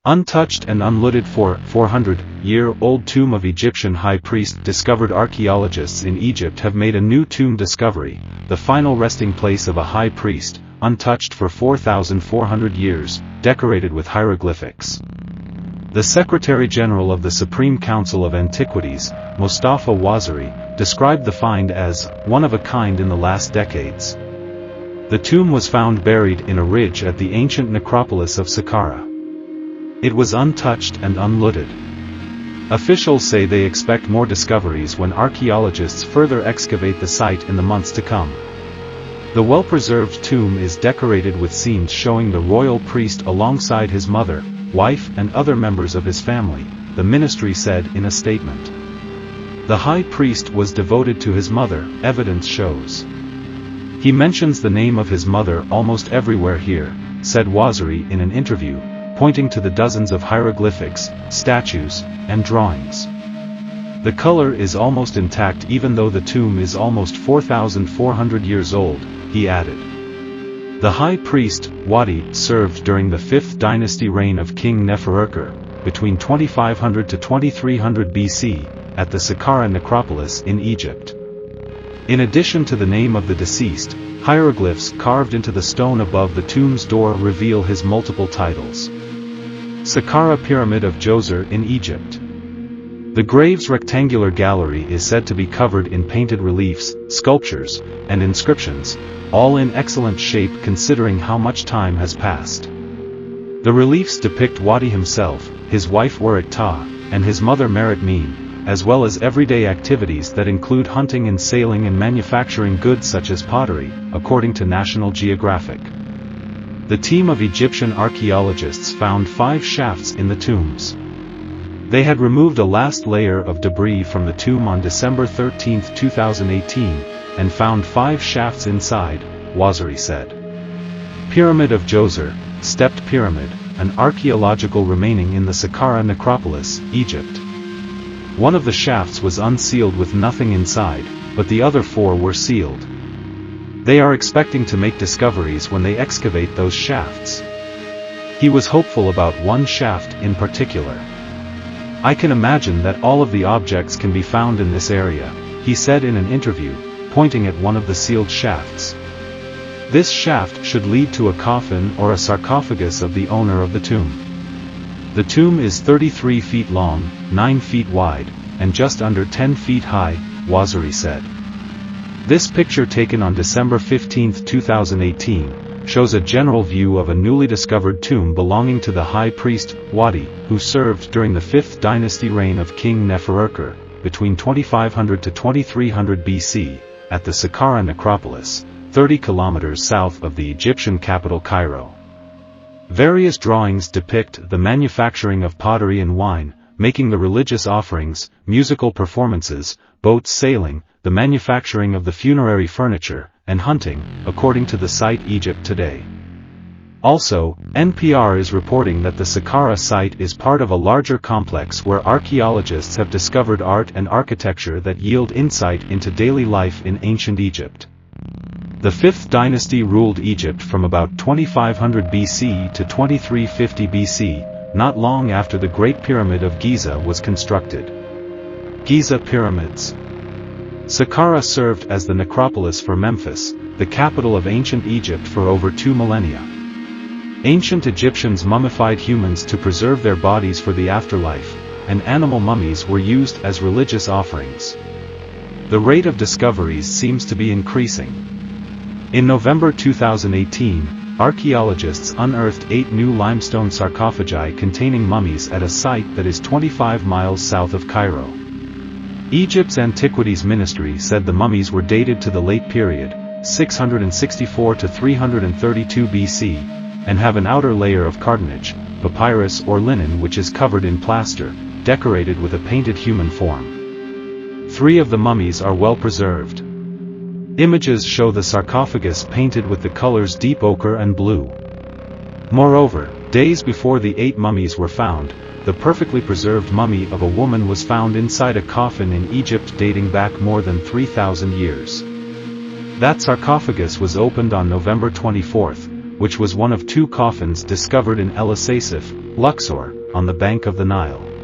Untouched and unlooted 400-year-old tomb of Egyptian high priest discovered. Archaeologists in Egypt have made a new tomb discovery, the final resting place of a high priest, untouched for 4,400 years, decorated with hieroglyphics. The Secretary-General of the Supreme Council of Antiquities, Mustafa Waziri, described the find as one of a kind in the last decades. The tomb was found buried in a ridge at the ancient necropolis of Saqqara. It was untouched and unlooted. Officials say they expect more discoveries when archaeologists further excavate the site in the months to come. The well-preserved tomb is decorated with scenes showing the royal priest alongside his mother, wife and other members of his family, the ministry said in a statement. The high priest was devoted to his mother, evidence shows. He mentions the name of his mother almost everywhere here, said Waziri in an interview, pointing to the dozens of hieroglyphics, statues, and drawings. The color is almost intact even though the tomb is almost 4,400 years old, he added. The high priest, Wadi, served during the 5th dynasty reign of King Neferurker, between 2500 to 2300 BC, at the Saqqara necropolis in Egypt. In addition to the name of the deceased, hieroglyphs carved into the stone above the tomb's door reveal his multiple titles. Saqqara Pyramid of Djoser in Egypt. The grave's rectangular gallery is said to be covered in painted reliefs, sculptures, and inscriptions, all in excellent shape considering how much time has passed. The reliefs depict Wadi himself, his wife Warit Ta, and his mother Merit Meme, as well as everyday activities that include hunting and sailing and manufacturing goods such as pottery, according to National Geographic. The team of Egyptian archaeologists found 5 shafts in the tombs. They had removed a last layer of debris from the tomb on December 13, 2018, and found 5 shafts inside, Waziri said. Pyramid of Djoser, Stepped Pyramid, an archaeological remaining in the Saqqara necropolis, Egypt. One of the shafts was unsealed with nothing inside, but the other 4 were sealed. They are expecting to make discoveries when they excavate those shafts. He was hopeful about one shaft in particular. I can imagine that all of the objects can be found in this area, he said in an interview, pointing at one of the sealed shafts. This shaft should lead to a coffin or a sarcophagus of the owner of the tomb. The tomb is 33 feet long, 9 feet wide, and just under 10 feet high, Waziri said. This picture taken on December 15, 2018, shows a general view of a newly discovered tomb belonging to the high priest, Wadi, who served during the 5th dynasty reign of King Neferurker, between 2500 to 2300 BC, at the Saqqara necropolis, 30 kilometers south of the Egyptian capital Cairo. Various drawings depict the manufacturing of pottery and wine, making the religious offerings, musical performances, boat sailing, the manufacturing of the funerary furniture, and hunting, according to the site Egypt Today. Also, NPR is reporting that the Saqqara site is part of a larger complex where archaeologists have discovered art and architecture that yield insight into daily life in ancient Egypt. The 5th dynasty ruled Egypt from about 2500 BC to 2350 BC, not long after the Great Pyramid of Giza was constructed. Giza Pyramids. Saqqara served as the necropolis for Memphis, the capital of ancient Egypt, for over 2 millennia. Ancient Egyptians mummified humans to preserve their bodies for the afterlife, and animal mummies were used as religious offerings. The rate of discoveries seems to be increasing. In November 2018, archaeologists unearthed 8 new limestone sarcophagi containing mummies at a site that is 25 miles south of Cairo. Egypt's Antiquities Ministry said the mummies were dated to the late period, 664 to 332 BC, and have an outer layer of cartonnage, papyrus or linen which is covered in plaster, decorated with a painted human form. 3 of the mummies are well preserved. Images show the sarcophagus painted with the colors deep ochre and blue. Moreover, days before the 8 mummies were found, the perfectly preserved mummy of a woman was found inside a coffin in Egypt dating back more than 3,000 years. That sarcophagus was opened on November 24, which was one of two coffins discovered in El Asasif, Luxor, on the bank of the Nile.